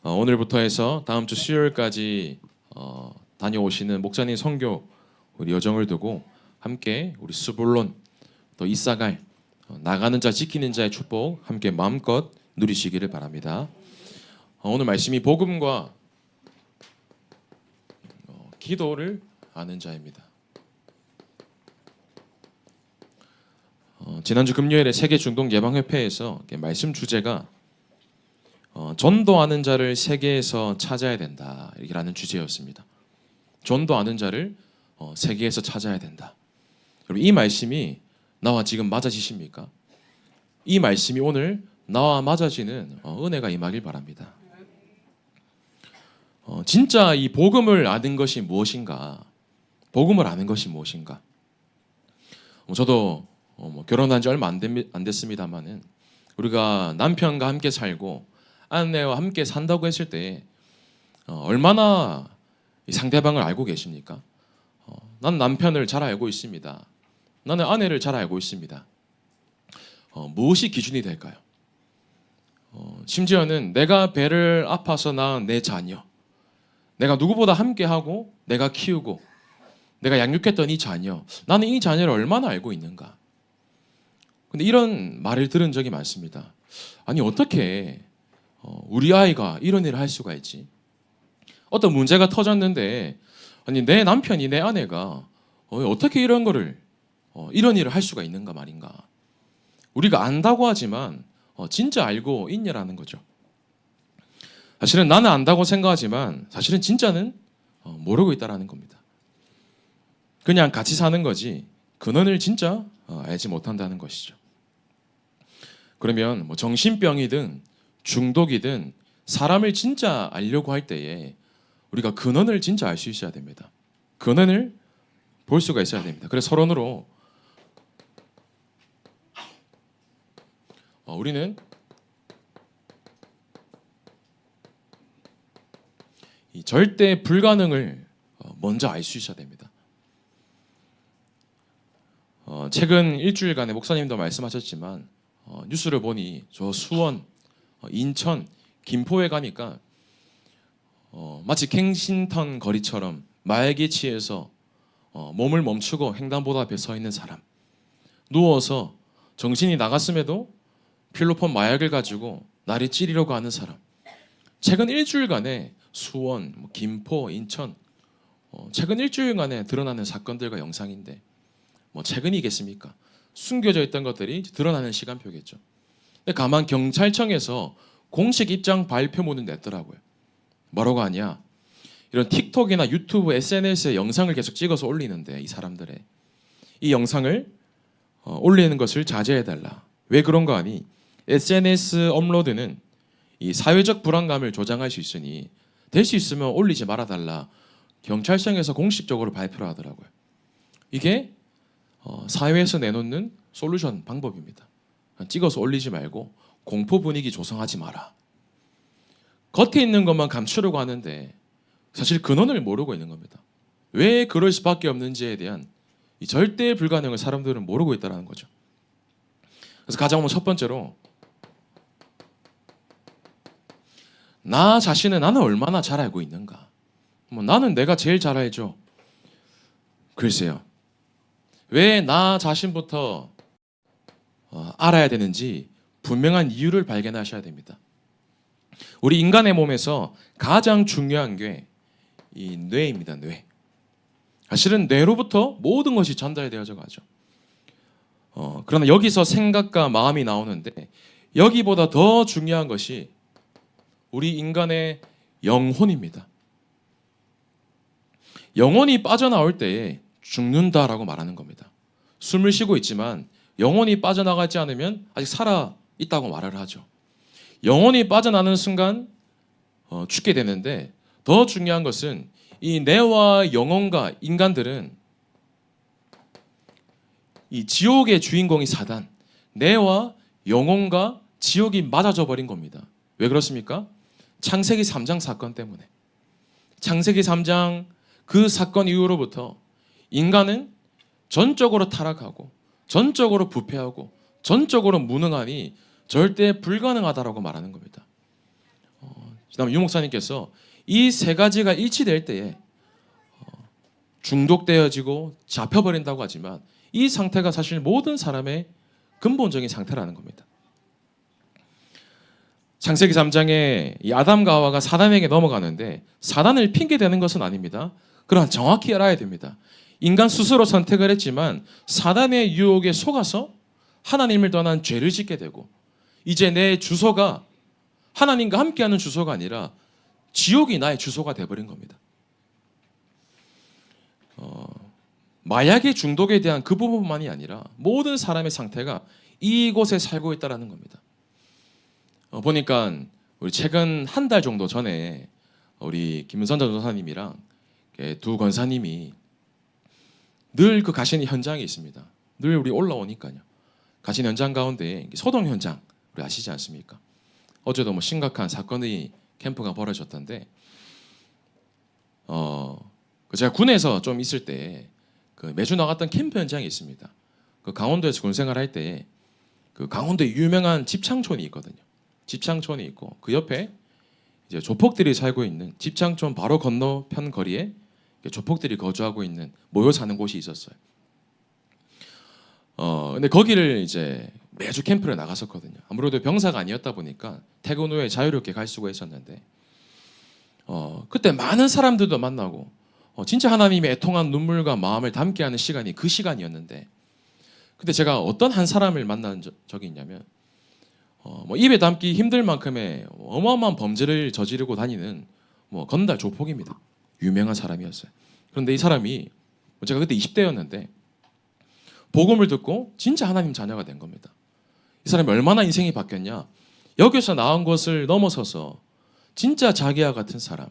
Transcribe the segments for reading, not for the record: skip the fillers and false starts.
오늘부터 해서 다음 주 수요일까지 다녀오시는 목사님 선교 우리 여정을 두고 함께 우리 수불론 또 이사갈 나가는 자 지키는 자의 축복 함께 마음껏 누리시기를 바랍니다. 오늘 말씀이 복음과 기도를 아는 자입니다. 지난주 금요일에 세계 중동 예방협회에서 말씀 주제가 전도하는 자를 세계에서 찾아야 된다 이라는 주제였습니다. 전도하는 자를 세계에서 찾아야 된다. 여러분 이 말씀이 나와 지금 맞아지십니까? 이 말씀이 오늘 나와 맞아지는 은혜가 임하길 바랍니다. 진짜 이 복음을 아는 것이 무엇인가? 복음을 아는 것이 무엇인가? 저도 결혼한 지 얼마 안 됐습니다만은 우리가 남편과 함께 살고 아내와 함께 산다고 했을 때 얼마나 상대방을 알고 계십니까? 난 남편을 잘 알고 있습니다. 나는 아내를 잘 알고 있습니다. 무엇이 기준이 될까요? 심지어는 내가 배를 아파서 낳은 내 자녀, 내가 누구보다 함께하고 내가 키우고 내가 양육했던 이 자녀, 나는 이 자녀를 얼마나 알고 있는가? 근데 이런 말을 들은 적이 많습니다. 아니 어떻게 우리 아이가 이런 일을 할 수가 있지? 어떤 문제가 터졌는데 아니 내 남편이 내 아내가 어떻게 이런 거를 이런 일을 할 수가 있는가 말인가? 우리가 안다고 하지만 진짜 알고 있냐라는 거죠. 사실은 나는 안다고 생각하지만 사실은 진짜는 모르고 있다라는 겁니다. 그냥 같이 사는 거지 근원을 진짜 알지 못한다는 것이죠. 그러면 정신병이든 중독이든 사람을 진짜 알려고 할 때에 우리가 근원을 진짜 알 수 있어야 됩니다. 근원을 볼 수가 있어야 됩니다. 그래서 서론으로 우리는 이 절대 불가능을 먼저 알 수 있어야 됩니다. 최근 일주일간에 목사님도 말씀하셨지만 뉴스를 보니 저 수원, 인천, 김포에 가니까 마치 갱신턴 거리처럼 마약에 취해서 몸을 멈추고 횡단보도 앞에 서 있는 사람, 누워서 정신이 나갔음에도 필로폰 마약을 가지고 나를 찌르려고 하는 사람, 최근 일주일간에 수원, 김포, 인천 최근 일주일간에 드러나는 사건들과 영상인데 최근이겠습니까? 숨겨져 있던 것들이 드러나는 시간표겠죠. 근데 가만 경찰청에서 공식 입장 발표문을 냈더라고요. 뭐라고 하냐? 이런 틱톡이나 유튜브, SNS에 영상을 계속 찍어서 올리는데 이 사람들의 이 영상을 올리는 것을 자제해달라. 왜 그런가 하니 SNS 업로드는 이 사회적 불안감을 조장할 수 있으니 될 수 있으면 올리지 말아달라. 경찰청에서 공식적으로 발표를 하더라고요. 이게 사회에서 내놓는 솔루션 방법입니다. 찍어서 올리지 말고 공포 분위기 조성하지 마라. 겉에 있는 것만 감추려고 하는데 사실 근원을 모르고 있는 겁니다. 왜 그럴 수밖에 없는지에 대한 이 절대 불가능을 사람들은 모르고 있다는 거죠. 그래서 가장 첫 번째로 나 자신을 나는 얼마나 잘 알고 있는가? 나는 내가 제일 잘 알죠. 글쎄요. 왜 나 자신부터 알아야 되는지 분명한 이유를 발견하셔야 됩니다. 우리 인간의 몸에서 가장 중요한 게 이 뇌입니다. 뇌. 사실은 뇌로부터 모든 것이 전달되어져 가죠. 그러나 여기서 생각과 마음이 나오는데 여기보다 더 중요한 것이 우리 인간의 영혼입니다. 영혼이 빠져나올 때에 죽는다라고 말하는 겁니다. 숨을 쉬고 있지만 영혼이 빠져나가지 않으면 아직 살아 있다고 말을 하죠. 영혼이 빠져나는 순간 죽게 되는데 더 중요한 것은 이 뇌와 영혼과 인간들은 이 지옥의 주인공이 사단, 뇌와 영혼과 지옥이 맞아져 버린 겁니다. 왜 그렇습니까? 창세기 3장 사건 때문에. 창세기 3장 그 사건 이후로부터 인간은 전적으로 타락하고 전적으로 부패하고 전적으로 무능하니 절대 불가능하다라고 말하는 겁니다. 그다음에 유 목사님께서 이 세 가지가 일치될 때에 중독되어지고 잡혀버린다고 하지만 이 상태가 사실 모든 사람의 근본적인 상태라는 겁니다. 창세기 3장에 이 아담과 하와가 사단에게 넘어가는데 사단을 핑계대는 것은 아닙니다. 그러나 정확히 알아야 됩니다. 인간 스스로 선택을 했지만 사단의 유혹에 속아서 하나님을 떠난 죄를 짓게 되고 이제 내 주소가 하나님과 함께하는 주소가 아니라 지옥이 나의 주소가 돼버린 겁니다. 마약의 중독에 대한 그 부분만이 아니라 모든 사람의 상태가 이곳에 살고 있다는 겁니다. 보니까 우리 최근 한 달 정도 전에 우리 김선자 전사님이랑 두 권사님이 늘 그 가신 현장에 있습니다. 늘 우리 올라오니까요. 가신 현장 가운데 소동 현장 우리 아시지 않습니까? 어제도 뭐 심각한 사건이 캠프가 벌어졌던데, 제가 군에서 좀 있을 때 그 매주 나갔던 캠프 현장이 있습니다. 그 강원도에서 군 생활할 때 그 강원도에 유명한 집창촌이 있거든요. 집창촌이 있고 그 옆에 이제 조폭들이 살고 있는 집창촌 바로 건너편 거리에 조폭들이 거주하고 있는 모여 사는 곳이 있었어요. 근데 거기를 이제 매주 캠프를 나갔었거든요. 아무래도 병사가 아니었다 보니까 퇴근 후에 자유롭게 갈 수가 있었는데, 그때 많은 사람들도 만나고, 진짜 하나님의 애통한 눈물과 마음을 담게 하는 시간이 그 시간이었는데, 근데 제가 어떤 한 사람을 만난 적이 있냐면, 뭐 입에 담기 힘들 만큼의 어마어마한 범죄를 저지르고 다니는 뭐 건달 조폭입니다. 유명한 사람이었어요. 그런데 이 사람이 제가 그때 20대였는데 복음을 듣고 진짜 하나님 자녀가 된 겁니다. 이 사람이 얼마나 인생이 바뀌었냐? 여기서 나온 것을 넘어서서 진짜 자기와 같은 사람,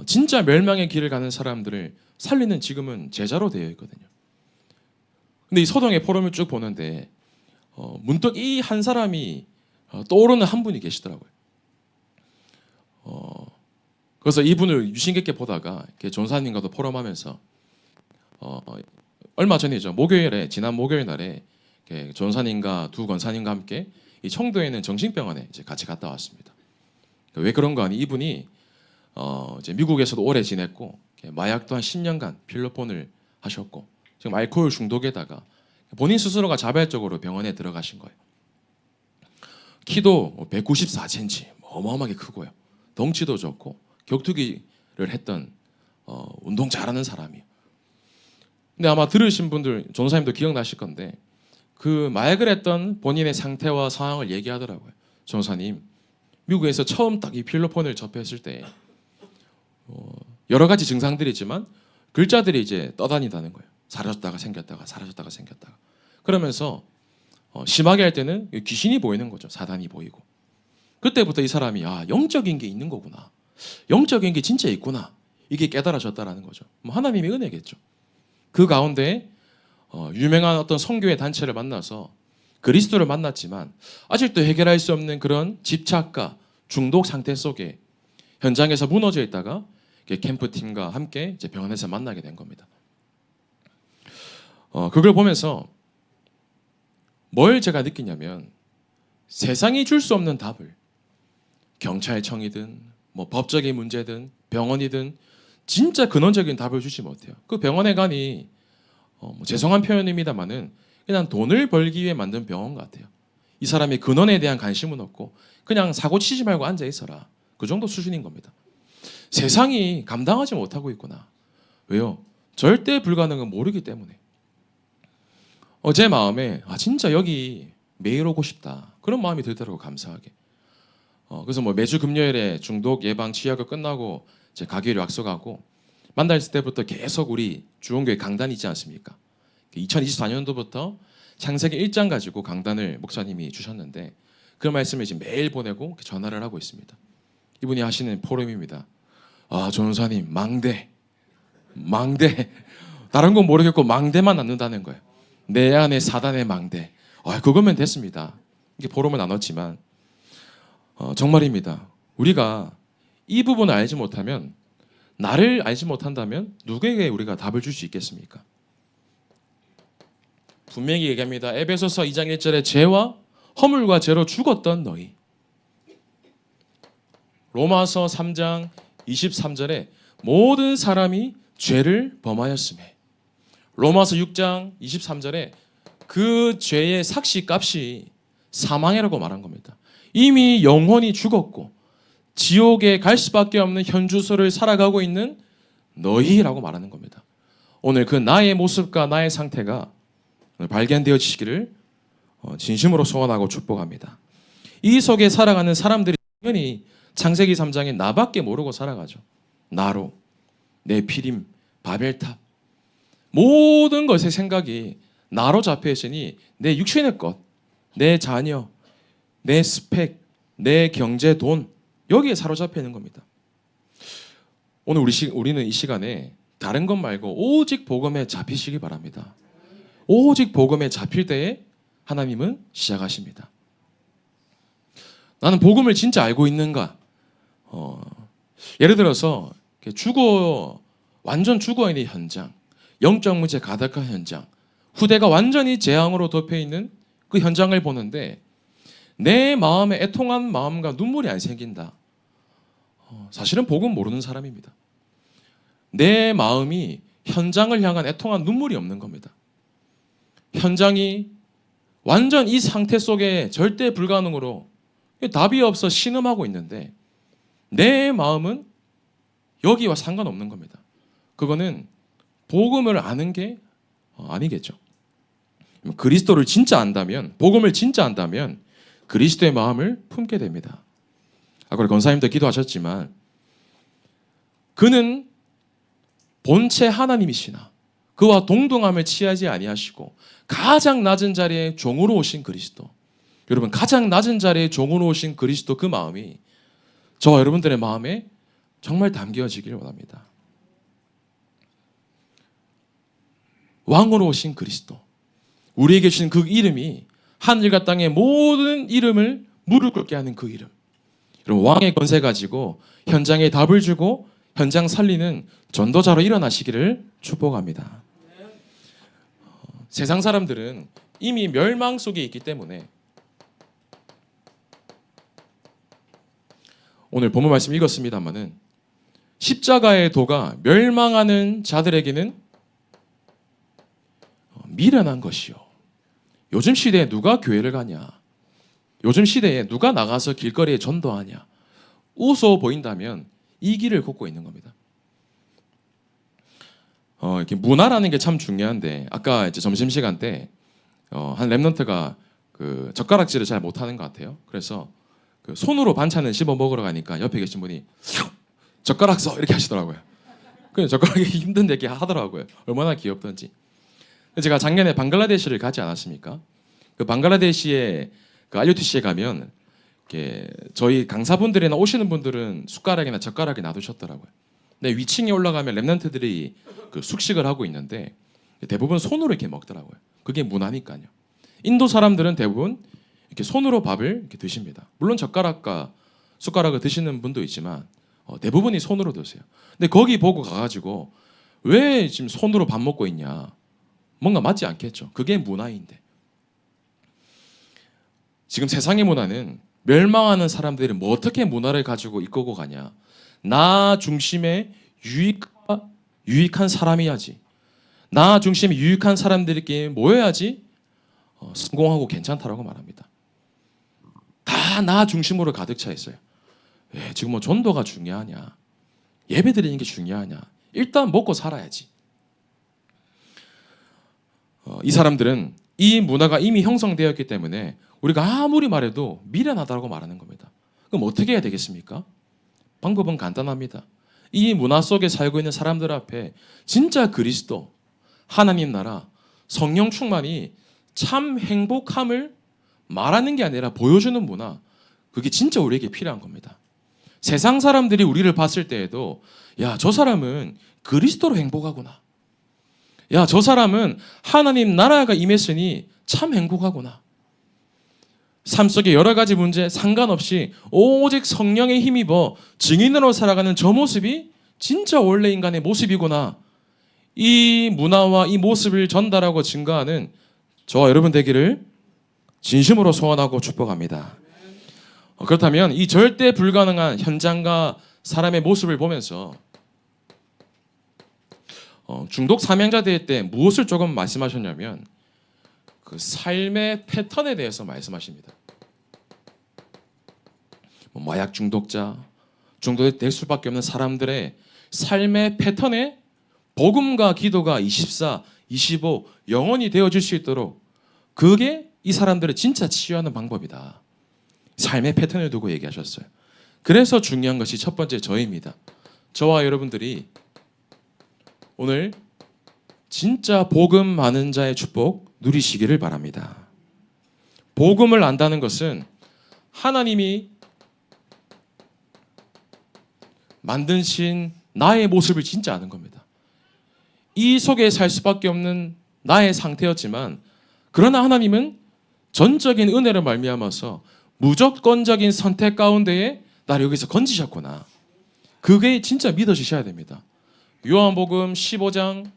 진짜 멸망의 길을 가는 사람들을 살리는 지금은 제자로 되어 있거든요. 근데 이 서동의 포럼을 쭉 보는데 문득 이 한 사람이 떠오르는 한 분이 계시더라고요. 그래서 이분을 유심 깊게 보다가 전사님과도 포럼하면서 얼마 전이죠. 목요일에 지난 목요일 날에 전사님과 두 권사님과 함께 이 청도에 있는 정신병원에 이제 같이 갔다 왔습니다. 왜 그런가 하니 이분이 이제 미국에서도 오래 지냈고 마약도 한 10년간 필로폰을 하셨고 지금 알코올 중독에다가 본인 스스로가 자발적으로 병원에 들어가신 거예요. 키도 194cm 어마어마하게 크고요. 덩치도 좋고 격투기를 했던 운동 잘하는 사람이에요. 근데 아마 들으신 분들 전사님도 기억나실 건데 그 마약을 했던 본인의 상태와 상황을 얘기하더라고요. 전사님, 미국에서 처음 딱 이 필로폰을 접했을 때 여러 가지 증상들이 있지만 글자들이 이제 떠다닌다는 거예요. 사라졌다가 생겼다가 사라졌다가 생겼다가. 그러면서 심하게 할 때는 귀신이 보이는 거죠. 사단이 보이고. 그때부터 이 사람이 영적인 게 있는 거구나. 영적인 게 진짜 있구나. 이게 깨달아졌다라는 거죠. 뭐 하나님의 은혜겠죠. 그 가운데 유명한 어떤 선교의 단체를 만나서 그리스도를 만났지만 아직도 해결할 수 없는 그런 집착과 중독 상태 속에 현장에서 무너져 있다가 캠프팀과 함께 이제 병원에서 만나게 된 겁니다. 그걸 보면서 뭘 제가 느끼냐면 세상이 줄 수 없는 답을 경찰청이든 뭐 법적인 문제든 병원이든 진짜 근원적인 답을 주지 못해요. 그 병원에 가니 뭐 죄송한 표현입니다만은 그냥 돈을 벌기 위해 만든 병원 같아요. 이 사람이 근원에 대한 관심은 없고 그냥 사고 치지 말고 앉아 있어라. 그 정도 수준인 겁니다. 세상이 감당하지 못하고 있구나. 왜요? 절대 불가능은 모르기 때문에. 제 마음에 진짜 여기 매일 오고 싶다. 그런 마음이 들더라고 감사하게. 그래서 뭐 매주 금요일에 중독 예방 치약을 끝나고 이제 가기로 약속하고 만났을 때부터 계속 우리 주원교회 강단 있지 않습니까? 2024년도부터 창세기 1장 가지고 강단을 목사님이 주셨는데 그 말씀을 지금 매일 보내고 전화를 하고 있습니다. 이분이 하시는 포럼입니다. 전사님 망대 다른 건 모르겠고 망대만 낳는다는 거예요. 내 안에 사단의 망대. 그거면 됐습니다. 이게 포럼을 나눴지만 정말입니다. 우리가 이 부분을 알지 못하면 나를 알지 못한다면 누구에게 우리가 답을 줄 수 있겠습니까? 분명히 얘기합니다. 에베소서 2장 1절에 죄와 허물과 죄로 죽었던 너희. 로마서 3장 23절에 모든 사람이 죄를 범하였음에, 로마서 6장 23절에 그 죄의 삭시값이 사망이라고 말한 겁니다. 이미 영혼이 죽었고 지옥에 갈 수밖에 없는 현주소를 살아가고 있는 너희라고 말하는 겁니다. 오늘 그 나의 모습과 나의 상태가 발견되어지시기를 진심으로 소원하고 축복합니다. 이 속에 살아가는 사람들이 당연히 창세기 3장에 나밖에 모르고 살아가죠. 나로, 내 피림, 바벨탑, 모든 것의 생각이 나로 잡혀 있으니 내 육신의 것, 내 자녀, 내 스펙, 내 경제, 돈, 여기에 사로잡혀 있는 겁니다. 오늘 우리는 이 시간에 다른 것 말고 오직 복음에 잡히시기 바랍니다. 오직 복음에 잡힐 때에 하나님은 시작하십니다. 나는 복음을 진짜 알고 있는가? 예를 들어서 완전 죽어 있는 현장, 영적 문제 가득한 현장, 후대가 완전히 재앙으로 덮여 있는 그 현장을 보는데 내 마음에 애통한 마음과 눈물이 안 생긴다. 사실은 복음 모르는 사람입니다. 내 마음이 현장을 향한 애통한 눈물이 없는 겁니다. 현장이 완전 이 상태 속에 절대 불가능으로 답이 없어 신음하고 있는데 내 마음은 여기와 상관없는 겁니다. 그거는 복음을 아는 게 아니겠죠. 그리스도를 진짜 안다면, 복음을 진짜 안다면 그리스도의 마음을 품게 됩니다. 아까 권사님도 기도하셨지만 그는 본체 하나님이시나 그와 동등함을 취하지 아니하시고 가장 낮은 자리에 종으로 오신 그리스도. 여러분, 가장 낮은 자리에 종으로 오신 그리스도, 그 마음이 저와 여러분들의 마음에 정말 담겨지길 원합니다. 왕으로 오신 그리스도, 우리에게 주신 그 이름이 하늘과 땅의 모든 이름을 무릎 꿇게 하는 그 이름. 여러분, 왕의 권세 가지고 현장에 답을 주고 현장 살리는 전도자로 일어나시기를 축복합니다. 세상 사람들은 이미 멸망 속에 있기 때문에 오늘 본문 말씀 읽었습니다마는 십자가의 도가 멸망하는 자들에게는 미련한 것이요. 요즘 시대에 누가 교회를 가냐? 요즘 시대에 누가 나가서 길거리에 전도하냐? 웃어 보인다면 이 길을 걷고 있는 겁니다. 이렇게 문화라는 게 참 중요한데 아까 이제 점심시간 때 한 랩런트가 그 젓가락질을 잘 못하는 것 같아요. 그래서 그 손으로 반찬을 씹어 먹으러 가니까 옆에 계신 분이 젓가락 써 이렇게 하시더라고요. 그 젓가락이 힘든데 이렇게 하더라고요. 얼마나 귀엽던지. 제가 작년에 방글라데시를 가지 않았습니까? 그 방글라데시에 그 RUTC에 가면 이렇게 저희 강사분들이나 오시는 분들은 숟가락이나 젓가락을 놔두셨더라고요. 근데 위층에 올라가면 랩런트들이 그 숙식을 하고 있는데 대부분 손으로 이렇게 먹더라고요. 그게 문화니까요. 인도 사람들은 대부분 이렇게 손으로 밥을 이렇게 드십니다. 물론 젓가락과 숟가락을 드시는 분도 있지만 대부분이 손으로 드세요. 근데 거기 보고 가가지고 왜 지금 손으로 밥 먹고 있냐? 뭔가 맞지 않겠죠. 그게 문화인데. 지금 세상의 문화는 멸망하는 사람들이 뭐 어떻게 문화를 가지고 이끌고 가냐. 나 중심의 유익한 사람이야지. 나 중심의 유익한 사람들끼리 모여야지 성공하고 괜찮다라고 말합니다. 다 나 중심으로 가득 차 있어요. 지금 뭐 전도가 중요하냐. 예배 드리는 게 중요하냐. 일단 먹고 살아야지. 이 사람들은 이 문화가 이미 형성되었기 때문에 우리가 아무리 말해도 미련하다고 말하는 겁니다. 그럼 어떻게 해야 되겠습니까? 방법은 간단합니다. 이 문화 속에 살고 있는 사람들 앞에 진짜 그리스도, 하나님 나라, 성령 충만이 참 행복함을 말하는 게 아니라 보여주는 문화, 그게 진짜 우리에게 필요한 겁니다. 세상 사람들이 우리를 봤을 때에도 야, 저 사람은 그리스도로 행복하구나. 야, 저 사람은 하나님 나라가 임했으니 참 행복하구나. 삶 속에 여러 가지 문제 상관없이 오직 성령에 힘입어 증인으로 살아가는 저 모습이 진짜 원래 인간의 모습이구나. 이 문화와 이 모습을 전달하고 증거하는 저와 여러분 되기를 진심으로 소원하고 축복합니다. 그렇다면 이 절대 불가능한 현장과 사람의 모습을 보면서 중독 사명자 대회 때 무엇을 조금 말씀하셨냐면 그 삶의 패턴에 대해서 말씀하십니다. 마약 중독자, 중독될 수밖에 없는 사람들의 삶의 패턴에 복음과 기도가 24, 25 영원히 되어질 수 있도록 그게 이 사람들을 진짜 치유하는 방법이다. 삶의 패턴을 두고 얘기하셨어요. 그래서 중요한 것이 첫 번째 저입니다. 저와 여러분들이 오늘 진짜 복음 많은 자의 축복 누리시기를 바랍니다. 복음을 안다는 것은 하나님이 만드신 나의 모습을 진짜 아는 겁니다. 이 속에 살 수밖에 없는 나의 상태였지만 그러나 하나님은 전적인 은혜를 말미암아서 무조건적인 선택 가운데에 나를 여기서 건지셨구나. 그게 진짜 믿어지셔야 됩니다. 요한복음 15장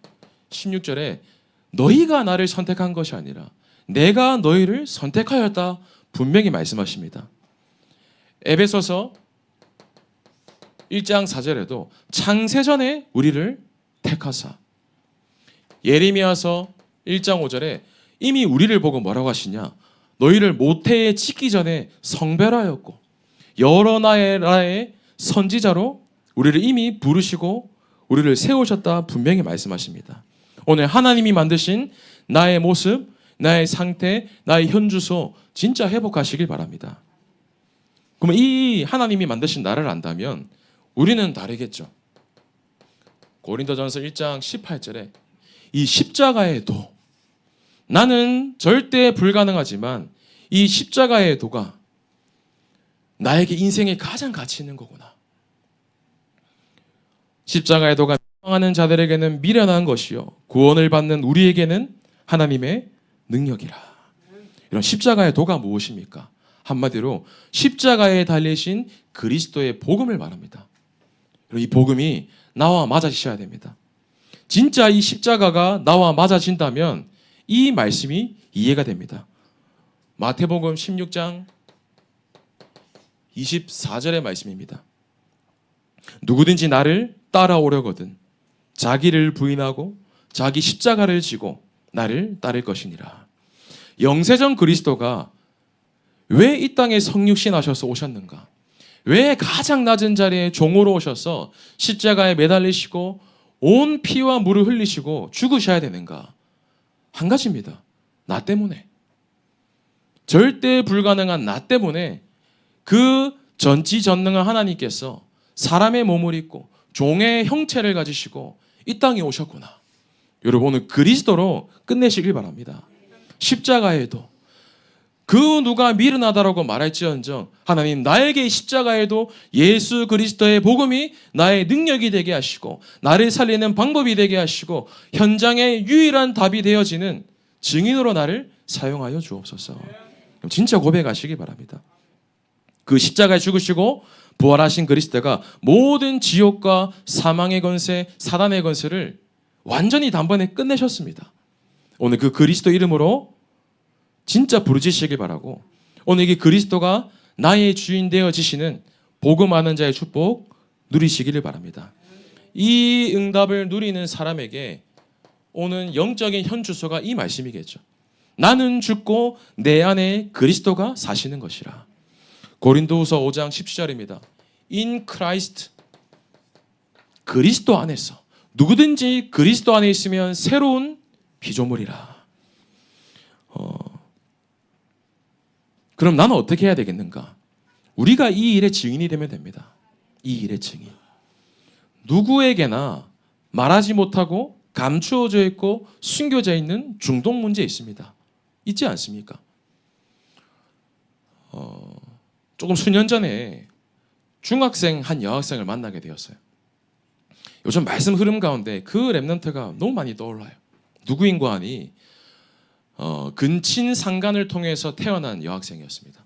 16절에 너희가 나를 선택한 것이 아니라 내가 너희를 선택하였다 분명히 말씀하십니다. 에베소서 1장 4절에도 창세전에 우리를 택하사, 예레미야서 1장 5절에 이미 우리를 보고 뭐라고 하시냐, 너희를 모태에 짓기 전에 성별하였고 여러 나라의 선지자로 우리를 이미 부르시고 우리를 세우셨다 분명히 말씀하십니다. 오늘 하나님이 만드신 나의 모습, 나의 상태, 나의 현주소 진짜 회복하시길 바랍니다. 그러면 이 하나님이 만드신 나를 안다면 우리는 다르겠죠. 고린도전서 1장 18절에 이 십자가의 도, 나는 절대 불가능하지만 이 십자가의 도가 나에게 인생에 가장 가치 있는 거구나. 십자가의 도가 명하는 자들에게는 미련한 것이요 구원을 받는 우리에게는 하나님의 능력이라. 이런 십자가의 도가 무엇입니까? 한마디로 십자가에 달리신 그리스도의 복음을 말합니다. 이 복음이 나와 맞아지셔야 됩니다. 진짜 이 십자가가 나와 맞아진다면 이 말씀이 이해가 됩니다. 마태복음 16장 24절의 말씀입니다. 누구든지 나를 따라오려거든 자기를 부인하고 자기 십자가를 지고 나를 따를 것이니라. 영세전 그리스도가 왜 이 땅에 성육신 하셔서 오셨는가? 왜 가장 낮은 자리에 종으로 오셔서 십자가에 매달리시고 온 피와 물을 흘리시고 죽으셔야 되는가? 한 가지입니다. 나 때문에. 절대 불가능한 나 때문에 그 전지전능한 하나님께서 사람의 몸을 입고 종의 형체를 가지시고 이 땅에 오셨구나. 여러분 오늘 그리스도로 끝내시길 바랍니다. 십자가에도 그 누가 미련하다라고 말할지언정 하나님 나에게 십자가에도 예수 그리스도의 복음이 나의 능력이 되게 하시고 나를 살리는 방법이 되게 하시고 현장의 유일한 답이 되어지는 증인으로 나를 사용하여 주옵소서. 진짜 고백하시기 바랍니다. 그 십자가에 죽으시고 부활하신 그리스도가 모든 지옥과 사망의 권세, 사단의 권세를 완전히 단번에 끝내셨습니다. 오늘 그 그리스도 이름으로 진짜 부르짖으시길 바라고 오늘 이 그리스도가 나의 주인 되어지시는 복음 아는 자의 축복 누리시기를 바랍니다. 이 응답을 누리는 사람에게 오는 영적인 현주소가 이 말씀이겠죠. 나는 죽고 내 안에 그리스도가 사시는 것이라. 고린도후서 5장 17절입니다. In Christ, 그리스도 안에서 누구든지 그리스도 안에 있으면 새로운 피조물이라. 그럼 나는 어떻게 해야 되겠는가? 우리가 이 일의 증인이 되면 됩니다. 이 일의 증인. 누구에게나 말하지 못하고 감추어져 있고 숨겨져 있는 중독 문제 있습니다. 있지 않습니까? 조금 수년 전에 중학생 한 여학생을 만나게 되었어요. 요즘 말씀 흐름 가운데 그 랩런트가 너무 많이 떠올라요. 누구인가 하니 근친 상간을 통해서 태어난 여학생이었습니다.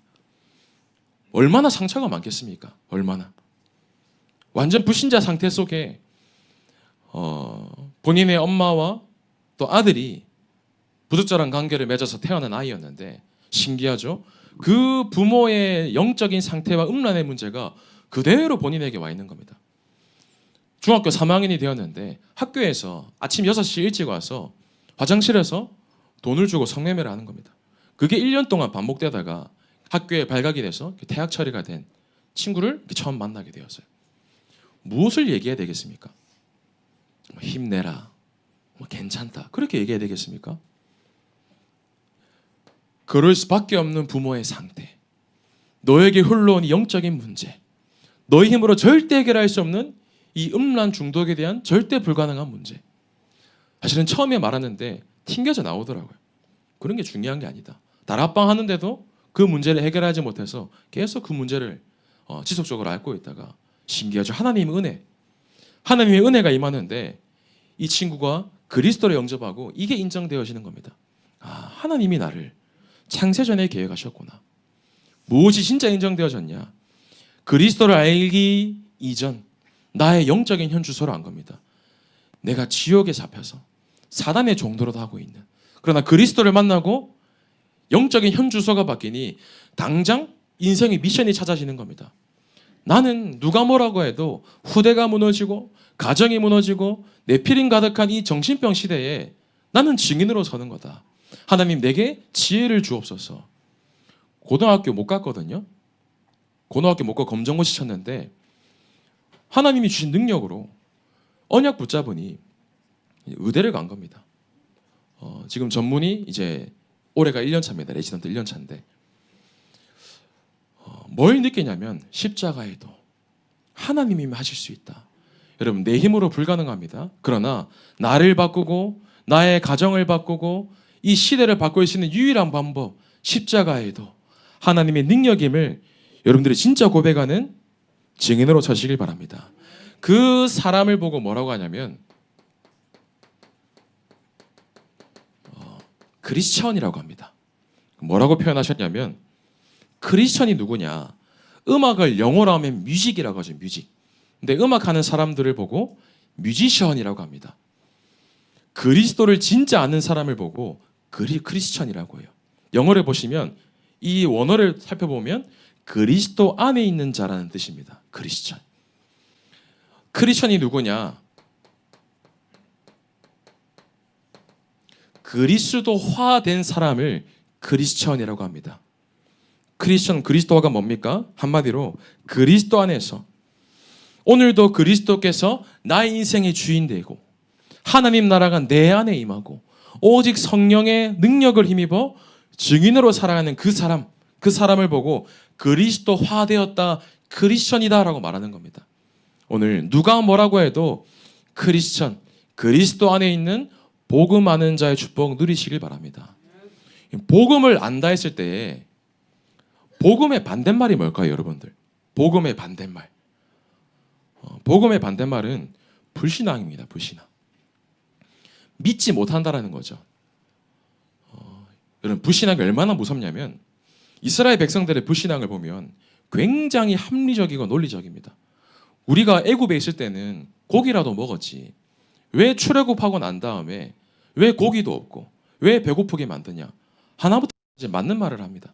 얼마나 상처가 많겠습니까? 얼마나. 완전 불신자 상태 속에 본인의 엄마와 또 아들이 부적절한 관계를 맺어서 태어난 아이였는데 신기하죠? 그 부모의 영적인 상태와 음란의 문제가 그대로 본인에게 와 있는 겁니다. 중학교 3학년이 되었는데 학교에서 아침 6시 일찍 와서 화장실에서 돈을 주고 성매매를 하는 겁니다. 그게 1년 동안 반복되다가 학교에 발각이 돼서 퇴학 처리가 된 친구를 처음 만나게 되었어요. 무엇을 얘기해야 되겠습니까? 힘내라, 괜찮다, 그렇게 얘기해야 되겠습니까? 그럴 수밖에 없는 부모의 상태, 너에게 흘러온 영적인 문제, 너의 힘으로 절대 해결할 수 없는 이 음란 중독에 대한 절대 불가능한 문제. 사실은 처음에 말하는데 튕겨져 나오더라고요. 그런 게 중요한 게 아니다. 다락방 하는데도 그 문제를 해결하지 못해서 계속 그 문제를 지속적으로 앓고 있다가 신기하죠. 하나님의 은혜, 하나님의 은혜가 임하는데 이 친구가 그리스도를 영접하고 이게 인정되어지는 겁니다. 아, 하나님이 나를 창세전에 계획하셨구나. 무엇이 진짜 인정되어졌냐? 그리스도를 알기 이전 나의 영적인 현주소를 안 겁니다. 내가 지옥에 잡혀서 사단의 종도로도 하고 있는, 그러나 그리스도를 만나고 영적인 현주소가 바뀌니 당장 인생의 미션이 찾아지는 겁니다. 나는 누가 뭐라고 해도 후대가 무너지고 가정이 무너지고 내피림 가득한 이 정신병 시대에 나는 증인으로 서는 거다. 하나님 내게 지혜를 주옵소서. 고등학교 못 갔거든요. 고등학교 못 가고 검정고시 쳤는데 하나님이 주신 능력으로 언약 붙잡으니 의대를 간 겁니다. 지금 전문이 이제 올해가 1년 차입니다. 레지던트 1년 차인데 뭘 느끼냐면 십자가에도 하나님이 하실 수 있다. 여러분, 내 힘으로 불가능합니다. 그러나 나를 바꾸고 나의 가정을 바꾸고 이 시대를 바꿀 수 있는 유일한 방법, 십자가에도 하나님의 능력임을 여러분들이 진짜 고백하는 증인으로 서시길 바랍니다. 그 사람을 보고 뭐라고 하냐면 크리스천이라고 합니다. 뭐라고 표현하셨냐면, 크리스천이 누구냐? 음악을 영어로 하면 뮤직이라고 하죠. 뮤직. 근데 음악하는 사람들을 보고 뮤지션이라고 합니다. 그리스도를 진짜 아는 사람을 보고 크리스천이라고 해요. 영어를 보시면 이 원어를 살펴보면 그리스도 안에 있는 자라는 뜻입니다. 크리스천. 크리스천이 누구냐? 그리스도화된 사람을 크리스천이라고 합니다. 크리스천, 그리스도화가 뭡니까? 한마디로 그리스도 안에서 오늘도 그리스도께서 나의 인생의 주인 되고 하나님 나라가 내 안에 임하고 오직 성령의 능력을 힘입어 증인으로 살아가는 그 사람을 보고 그리스도화되었다, 크리스천이다라고 말하는 겁니다. 오늘 누가 뭐라고 해도 크리스천, 그리스도 안에 있는 복음 아는 자의 축복 누리시길 바랍니다. 복음을 안다 했을 때 복음의 반대말이 뭘까요, 여러분들? 복음의 반대말. 복음의 반대말은 불신앙입니다. 불신앙. 믿지 못한다라는 거죠. 여러분, 불신앙이 얼마나 무섭냐면 이스라엘 백성들의 불신앙을 보면 굉장히 합리적이고 논리적입니다. 우리가 애굽에 있을 때는 고기라도 먹었지. 왜 출애굽하고 난 다음에 왜 고기도 없고 왜 배고프게 만드냐? 하나부터 이제 맞는 말을 합니다.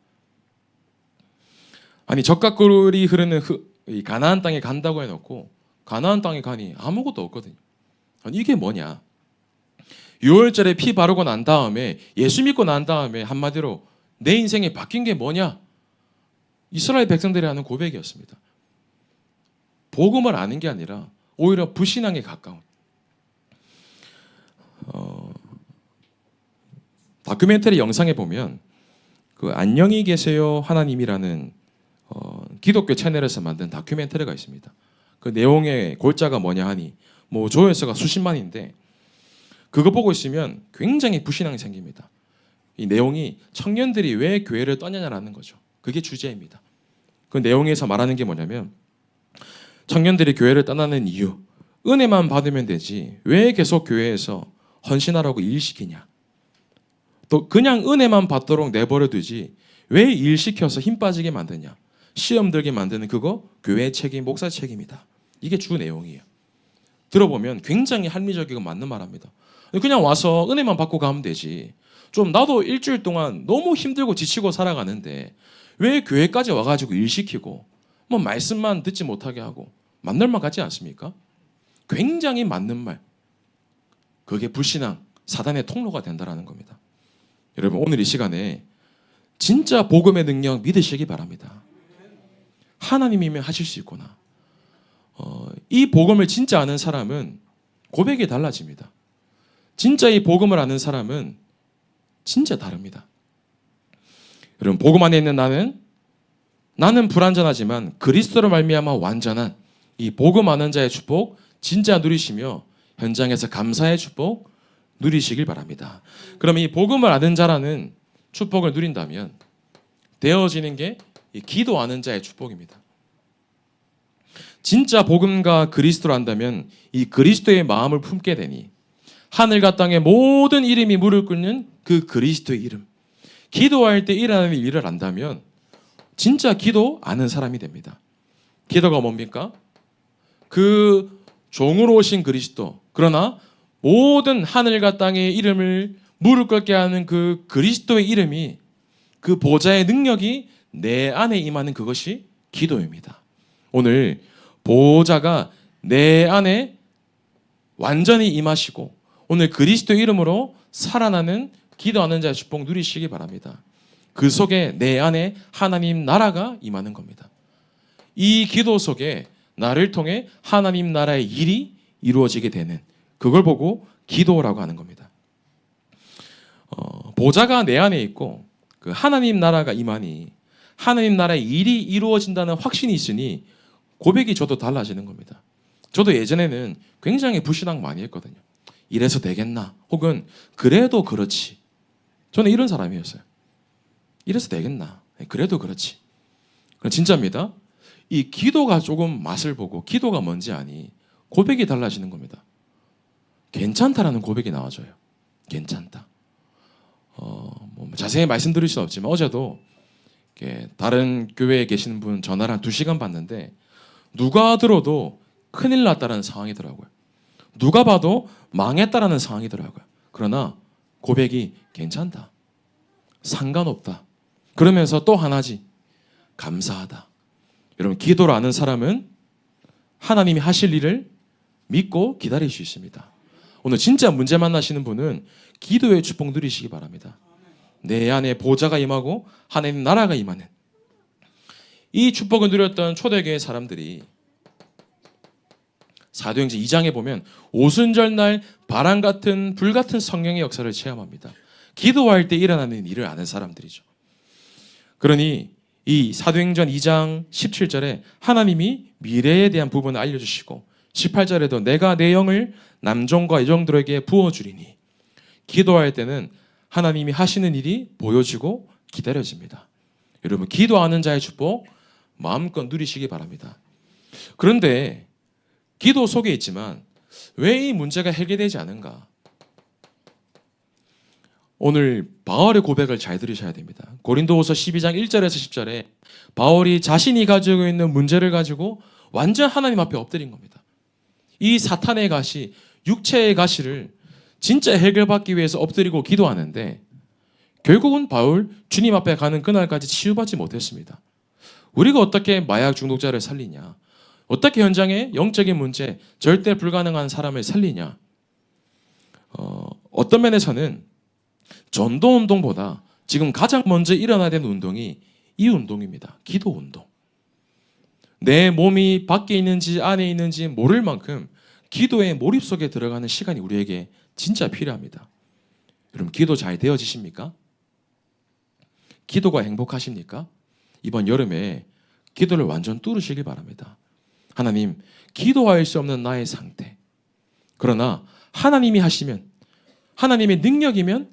아니, 젖가꿀이 흐르는 이 가나안 땅에 간다고 해놓고 가나안 땅에 가니 아무것도 없거든요. 아니, 이게 뭐냐? 6월절에 피 바르고 난 다음에 예수 믿고 난 다음에 한마디로 내 인생에 바뀐 게 뭐냐? 이스라엘 백성들이 하는 고백이었습니다. 복음을 아는 게 아니라 오히려 불신앙에 가까운. 다큐멘터리 영상에 보면 그 안녕히 계세요 하나님이라는 기독교 채널에서 만든 다큐멘터리가 있습니다. 그 내용의 골자가 뭐냐 하니 뭐 조회수가 수십만인데 그거 보고 있으면 굉장히 불신앙이 생깁니다. 이 내용이 청년들이 왜 교회를 떠나냐라는 거죠. 그게 주제입니다. 그 내용에서 말하는 게 뭐냐면 청년들이 교회를 떠나는 이유, 은혜만 받으면 되지 왜 계속 교회에서 헌신하라고 일시키냐, 또 그냥 은혜만 받도록 내버려 두지 왜 일시켜서 힘 빠지게 만드냐, 시험 들게 만드는 그거 교회의 책임, 목사 책임이다. 이게 주 내용이에요. 들어보면 굉장히 합리적이고 맞는 말합니다. 그냥 와서 은혜만 받고 가면 되지. 좀 나도 일주일 동안 너무 힘들고 지치고 살아가는데 왜 교회까지 와가지고 일 시키고 뭐 말씀만 듣지 못하게 하고 만날 만 같지 않습니까? 굉장히 맞는 말. 그게 불신앙, 사단의 통로가 된다라는 겁니다. 여러분 오늘 이 시간에 진짜 복음의 능력 믿으시기 바랍니다. 하나님이면 하실 수 있구나. 이 복음을 진짜 아는 사람은 고백이 달라집니다. 진짜 이 복음을 아는 사람은 진짜 다릅니다. 여러분 복음 안에 있는 나는 불완전하지만 그리스도로 말미암아 완전한 이 복음 아는 자의 축복 진짜 누리시며 현장에서 감사의 축복 누리시길 바랍니다. 그럼 이 복음을 아는 자라는 축복을 누린다면 되어지는 게 이 기도 아는 자의 축복입니다. 진짜 복음과 그리스도를 안다면 이 그리스도의 마음을 품게 되니 하늘과 땅의 모든 이름이 무릎 꿇는 그 그리스도의 이름, 기도할 때 일어나는 일을 안다면 진짜 기도 아는 사람이 됩니다. 기도가 뭡니까? 그 종으로 오신 그리스도, 그러나 모든 하늘과 땅의 이름을 무릎 꿇게 하는 그 그리스도의 이름이, 그 보좌의 능력이 내 안에 임하는 그것이 기도입니다. 오늘 보좌가 내 안에 완전히 임하시고 오늘 그리스도 이름으로 살아나는 기도하는 자의 축복 누리시기 바랍니다. 그 속에 내 안에 하나님 나라가 임하는 겁니다. 이 기도 속에 나를 통해 하나님 나라의 일이 이루어지게 되는 그걸 보고 기도라고 하는 겁니다. 보좌가 내 안에 있고 그 하나님 나라가 임하니 하나님 나라의 일이 이루어진다는 확신이 있으니 고백이 저도 달라지는 겁니다. 저도 예전에는 굉장히 불신앙 많이 했거든요. 이래서 되겠나? 혹은 그래도 그렇지. 저는 이런 사람이었어요. 이래서 되겠나? 그래도 그렇지. 진짜입니다. 이 기도가 조금 맛을 보고 기도가 뭔지 아니 고백이 달라지는 겁니다. 괜찮다라는 고백이 나와줘요. 괜찮다. 뭐 자세히 말씀드릴 수는 없지만 어제도 다른 교회에 계시는 분 전화를 한 2시간 받는데 누가 들어도 큰일 났다라는 상황이더라고요. 누가 봐도 망했다라는 상황이더라고요. 그러나 고백이 괜찮다. 상관없다. 그러면서 또 하나지. 감사하다. 여러분 기도를 아는 사람은 하나님이 하실 일을 믿고 기다릴 수 있습니다. 오늘 진짜 문제 만나시는 분은 기도의 축복 누리시기 바랍니다. 내 안에 보좌가 임하고 하나님 나라가 임하는 이 축복을 누렸던 초대교회 사람들이 사도행전 2장에 보면 오순절날 바람 같은 불 같은 성령의 역사를 체험합니다. 기도할 때 일어나는 일을 아는 사람들이죠. 그러니 이 사도행전 2장 17절에 하나님이 미래에 대한 부분을 알려주시고 18절에도 내가 내 영을 남종과 여종들에게 부어주리니 기도할 때는 하나님이 하시는 일이 보여지고 기다려집니다. 여러분 기도하는 자의 축복 마음껏 누리시기 바랍니다. 그런데 기도 속에 있지만 왜 이 문제가 해결되지 않은가? 오늘 바울의 고백을 잘 들으셔야 됩니다. 고린도후서 12장 1절에서 10절에 바울이 자신이 가지고 있는 문제를 가지고 완전 하나님 앞에 엎드린 겁니다. 이 사탄의 가시, 육체의 가시를 진짜 해결받기 위해서 엎드리고 기도하는데 결국은 바울 주님 앞에 가는 그날까지 치유받지 못했습니다. 우리가 어떻게 마약 중독자를 살리냐? 어떻게 현장에 영적인 문제, 절대 불가능한 사람을 살리냐? 어떤 면에서는 전도 운동보다 지금 가장 먼저 일어나야 되는 운동이 이 운동입니다. 기도 운동. 내 몸이 밖에 있는지 안에 있는지 모를 만큼 기도의 몰입 속에 들어가는 시간이 우리에게 진짜 필요합니다. 여러분 기도 잘 되어지십니까? 기도가 행복하십니까? 이번 여름에 기도를 완전 뚫으시길 바랍니다. 하나님, 기도할 수 없는 나의 상태. 그러나 하나님이 하시면, 하나님의 능력이면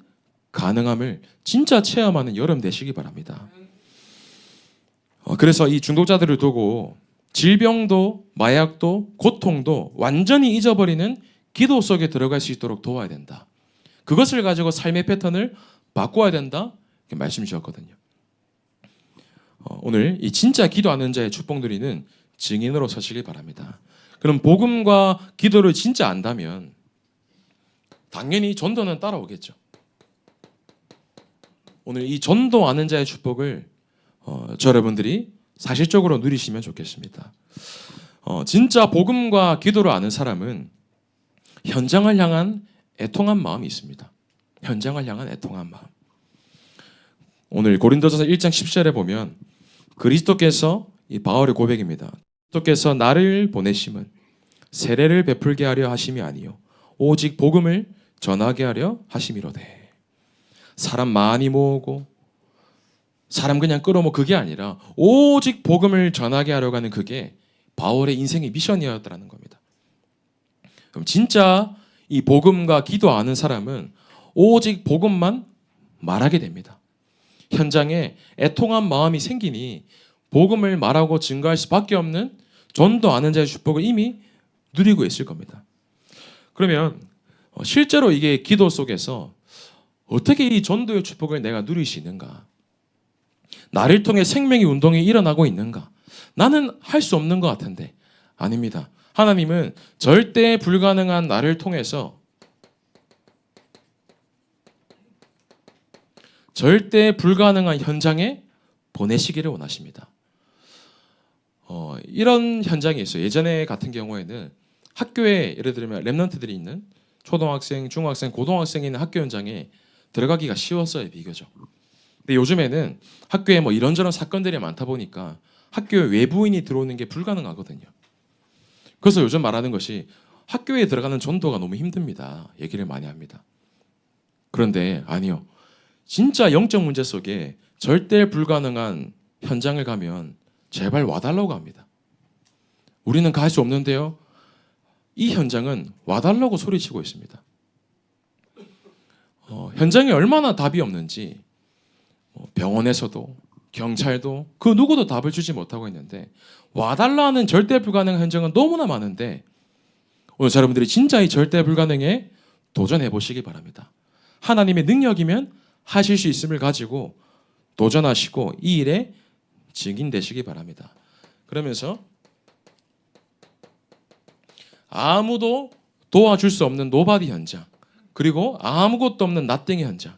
가능함을 진짜 체험하는 여름 되시기 바랍니다. 그래서 이 중독자들을 두고 질병도 마약도 고통도 완전히 잊어버리는 기도 속에 들어갈 수 있도록 도와야 된다. 그것을 가지고 삶의 패턴을 바꿔야 된다. 이렇게 말씀 주셨거든요. 오늘 이 진짜 기도하는 자의 축복 누리는 증인으로 서시길 바랍니다. 그럼 복음과 기도를 진짜 안다면 당연히 전도는 따라오겠죠. 오늘 이 전도 아는 자의 축복을 저 여러분들이 사실적으로 누리시면 좋겠습니다. 진짜 복음과 기도를 아는 사람은 현장을 향한 애통한 마음이 있습니다. 현장을 향한 애통한 마음. 오늘 고린도전서 1장 10절에 보면 그리스도께서, 이 바울의 고백입니다. 그리스도께서 나를 보내심은 세례를 베풀게 하려 하심이 아니요 오직 복음을 전하게 하려 하심이로되. 사람 많이 모으고 사람 그냥 끌어모 그게 아니라 오직 복음을 전하게 하려고 하는 그게 바울의 인생의 미션이었다는 겁니다. 그럼 진짜 이 복음과 기도 아는 사람은 오직 복음만 말하게 됩니다. 현장에 애통한 마음이 생기니 복음을 말하고 증거할 수밖에 없는 전도 아는 자의 축복을 이미 누리고 있을 겁니다. 그러면 실제로 이게 기도 속에서 어떻게 이 전도의 축복을 내가 누릴 수 있는가? 나를 통해 생명의 운동이 일어나고 있는가? 나는 할 수 없는 것 같은데 아닙니다. 하나님은 절대 불가능한 나를 통해서 절대 불가능한 현장에 보내시기를 원하십니다. 이런 현장이 있어요. 예전에 같은 경우에는 학교에 예를 들면 랩런트들이 있는 초등학생, 중학생, 고등학생이 있는 학교 현장에 들어가기가 쉬웠어요, 비교적. 근데 요즘에는 학교에 뭐 이런저런 사건들이 많다 보니까 학교에 외부인이 들어오는 게 불가능하거든요. 그래서 요즘 말하는 것이 학교에 들어가는 전도가 너무 힘듭니다. 얘기를 많이 합니다. 그런데 아니요. 진짜 영적 문제 속에 절대 불가능한 현장을 가면 제발 와달라고 합니다. 우리는 갈 수 없는데요. 이 현장은 와달라고 소리치고 있습니다. 현장에 얼마나 답이 없는지 병원에서도 경찰도 그 누구도 답을 주지 못하고 있는데 와달라는 절대 불가능한 현장은 너무나 많은데 오늘 여러분들이 진짜 이 절대 불가능에 도전해 보시기 바랍니다. 하나님의 능력이면 하실 수 있음을 가지고 도전하시고 이 일에 증인되시기 바랍니다. 그러면서 아무도 도와줄 수 없는 노바디 현장, 그리고 아무것도 없는 나띵 현장.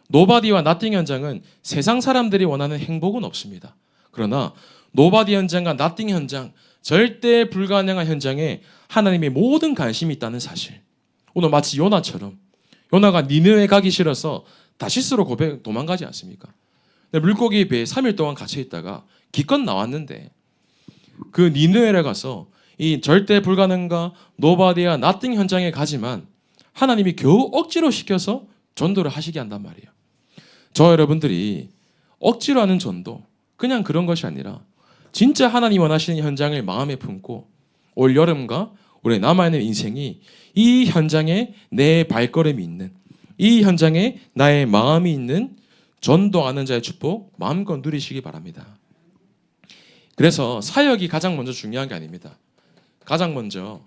노바디와 나띵 현장은 세상 사람들이 원하는 행복은 없습니다. 그러나 노바디 현장과 나띵 현장, 절대 불가능한 현장에 하나님의 모든 관심이 있다는 사실. 오늘 마치 요나처럼 요나가 니느웨 가기 싫어서 다시스로 도망가지 않습니까? 물고기 배에 3일 동안 갇혀 있다가 기껏 나왔는데 그 니느웨에 가서 이 절대 불가능과 노바디와 나띵 현장에 가지만 하나님이 겨우 억지로 시켜서 전도를 하시게 한단 말이에요. 저 여러분들이 억지로 하는 전도, 그냥 그런 것이 아니라 진짜 하나님 원하시는 현장을 마음에 품고 올 여름과 올해 남아있는 인생이 이 현장에 내 발걸음이 있는, 이 현장에 나의 마음이 있는 전도하는 자의 축복 마음껏 누리시기 바랍니다. 그래서 사역이 가장 먼저 중요한 게 아닙니다. 가장 먼저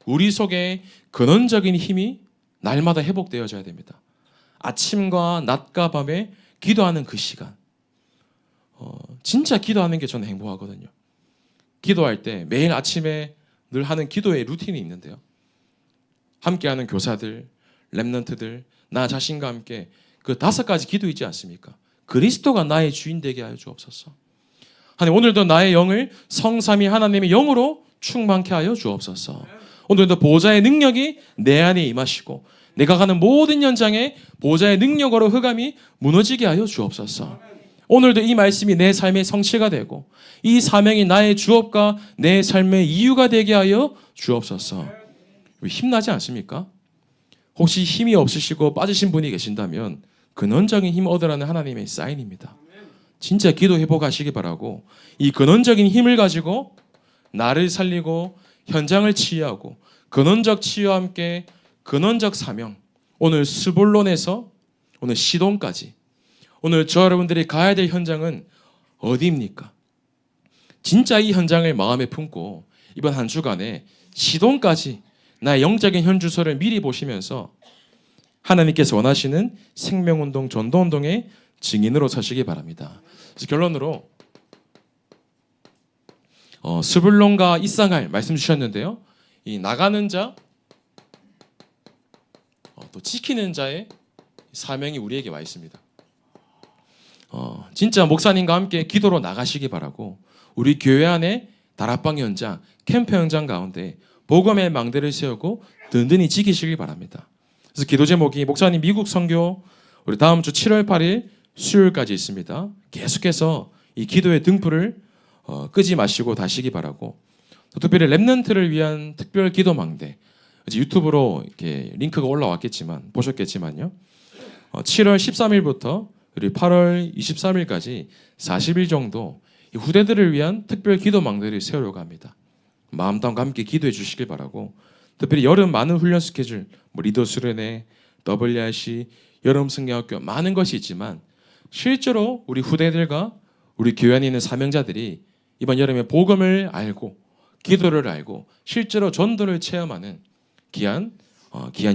우리 속에 근원적인 힘이 날마다 회복되어져야 됩니다. 아침과 낮과 밤에 기도하는 그 시간, 진짜 기도하는 게 저는 행복하거든요. 기도할 때 매일 아침에 늘 하는 기도의 루틴이 있는데요. 함께하는 교사들, 랩런트들, 나 자신과 함께 그 5가지 기도 있지 않습니까? 그리스도가 나의 주인 되게 하여 주옵소서. 하나님, 오늘도 나의 영을 성삼위 하나님의 영으로 충만케 하여 주옵소서. 오늘도 보좌의 능력이 내 안에 임하시고 내가 가는 모든 현장에 보좌의 능력으로 흑암이 무너지게 하여 주옵소서. 오늘도 이 말씀이 내 삶의 성취가 되고 이 사명이 나의 주업과 내 삶의 이유가 되게 하여 주옵소서. 힘나지 않습니까? 혹시 힘이 없으시고 빠지신 분이 계신다면 근원적인 힘 얻으라는 하나님의 사인입니다. 진짜 기도 회복하시기 바라고 이 근원적인 힘을 가지고 나를 살리고 현장을 치유하고 근원적 치유와 함께 근원적 사명, 오늘 스볼론에서 오늘 시돈까지 오늘 저 여러분들이 가야 될 현장은 어디입니까? 진짜 이 현장을 마음에 품고 이번 한 주간에 시돈까지 나의 영적인 현주소를 미리 보시면서 하나님께서 원하시는 생명운동, 전도운동의 증인으로 서시기 바랍니다. 그래서 결론으로 스불론과 이쌍할 말씀 주셨는데요. 이 나가는 자, 또 지키는 자의 사명이 우리에게 와 있습니다. 진짜 목사님과 함께 기도로 나가시기 바라고, 우리 교회 안에 다락방 현장, 캠프 현장 가운데 복음의 망대를 세우고 든든히 지키시길 바랍니다. 그래서 기도 제목이 목사님 미국 선교 우리 다음 주 7월 8일 수요일까지 있습니다. 계속해서 이 기도의 등불을 끄지 마시고 다시기 바라고, 특별히 렘넌트를 위한 특별 기도 망대, 유튜브로 이렇게 링크가 올라왔겠지만 보셨겠지만요. 7월 13일부터 그리고 8월 23일까지 40일 정도 후대들을 위한 특별 기도 망대를 세우려고 합니다. 마음과 함께 기도해 주시길 바라고, 특별히 여름 많은 훈련 스케줄, 리더 수련회, WRC, 여름 승려학교 많은 것이 있지만 실제로 우리 후대들과 우리 교회 안에 있는 사명자들이 이번 여름에 복음을 알고 기도를 알고 실제로 전도를 체험하는 귀한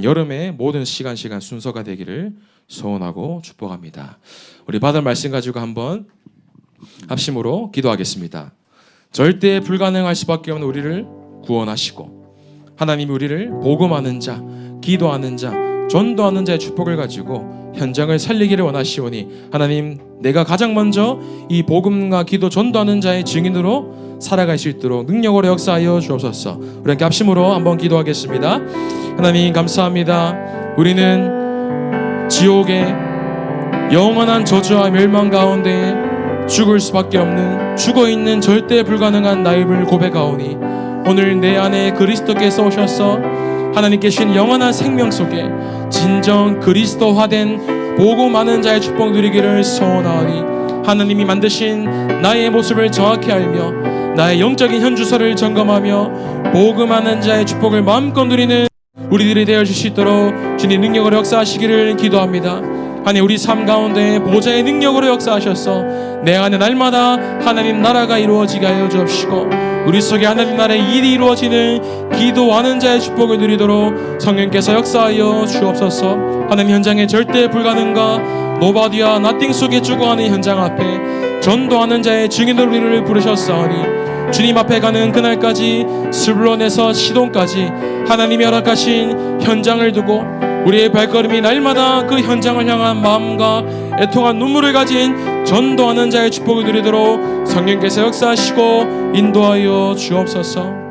여름의 모든 시간 순서가 되기를 소원하고 축복합니다. 우리 받은 말씀 가지고 한번 합심으로 기도하겠습니다. 절대 불가능할 수밖에 없는 우리를 구원하시고, 하나님이 우리를 복음하는 자, 기도하는 자, 전도하는 자의 축복을 가지고 현장을 살리기를 원하시오니, 하나님, 내가 가장 먼저 이 복음과 기도 전도하는 자의 증인으로 살아갈 수 있도록 능력으로 역사하여 주옵소서. 우리 함께 합심으로 한번 기도하겠습니다. 하나님 감사합니다. 우리는 지옥의 영원한 저주와 멸망 가운데 죽을 수밖에 없는, 죽어있는 절대 불가능한 나임을 고백하오니, 오늘 내 안에 그리스도께서 오셔서 하나님께 주신 영원한 생명 속에 진정 그리스도화된 복음 아는 자의 축복 누리기를 소원하오니, 하나님이 만드신 나의 모습을 정확히 알며 나의 영적인 현주소를 점검하며 복음 아는 자의 축복을 마음껏 누리는 우리들이 되어 주실 수 있도록 주님 능력으로 역사하시기를 기도합니다. 하나님, 우리 삶 가운데 보좌의 능력으로 역사하셔서 내 안에 날마다 하나님 나라가 이루어지게 하여 주옵시고, 우리 속에 하나님 나라의 일이 이루어지는 기도하는 자의 축복을 누리도록 성령께서 역사하여 주옵소서. 하나님, 현장의 절대 불가능과 노바디와 나띵 속에 죽어가는 현장 앞에 전도하는 자의 증인으로 우리를 부르셨사오니, 주님 앞에 가는 그날까지 스불론에서 시돈까지 하나님이 허락하신 현장을 두고 우리의 발걸음이 날마다 그 현장을 향한 마음과 애통한 눈물을 가진 전도하는 자의 축복을 누리도록 성령께서 역사하시고 인도하여 주옵소서.